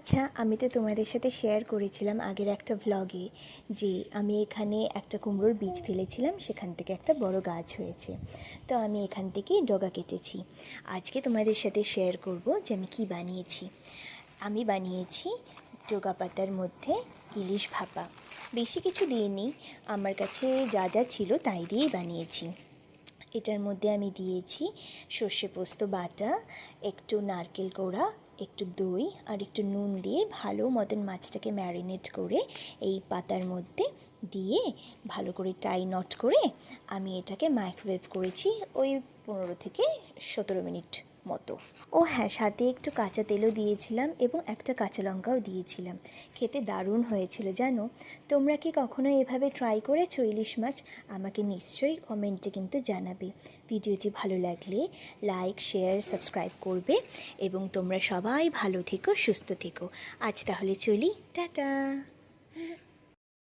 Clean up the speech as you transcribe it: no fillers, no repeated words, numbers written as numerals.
আচ্ছা, আমি তো তোমাদের সাথে শেয়ার করেছিলাম আগের একটা ভ্লগে যে আমি এখানে একটা কুমড়োর বীজ ফেলেছিলাম, সেখান থেকে একটা বড় গাছ হয়েছে। তো আমি এখান থেকেই ডগা কেটেছি। আজকে তোমাদের সাথে শেয়ার করব যে আমি কি বানিয়েছি। আমি বানিয়েছি ডগা পাতার মধ্যে ইলিশ ভাপা। বেশি কিছু দিইনি, আমার কাছে যা যা ছিল তাই দিয়েই বানিয়েছি। এটার মধ্যে আমি দিয়েছি সর্ষে পোস্ত বাটা, একটু নারকেল কোড়া, একটু দই আর একটু নুন দিয়ে ভালো মতন মাছটাকে ম্যারিনেট করে এই পাতার মধ্যে দিয়ে ভালো করে টাই নট করে আমি এটাকে মাইক্রোওয়েভ করেছি ওই 15 থেকে 17 মিনিট মতো। ও হ্যাঁ, সাথে একটু কাঁচা তেলও দিয়েছিলাম এবং একটা কাঁচা লঙ্কাও দিয়েছিলাম। খেতে দারুণ হয়েছিল জানো। তোমরা কি কখনো এভাবে ট্রাই করেছো ইলিশ মাছ? আমাকে নিশ্চয়ই কমেন্টে কিন্তু জানাবে। ভিডিওটি ভালো লাগলে লাইক, শেয়ার, সাবস্ক্রাইব করবে এবং তোমরা সবাই ভালো থেকো, সুস্থ থেকো। আজ তাহলে চলি, টাটা।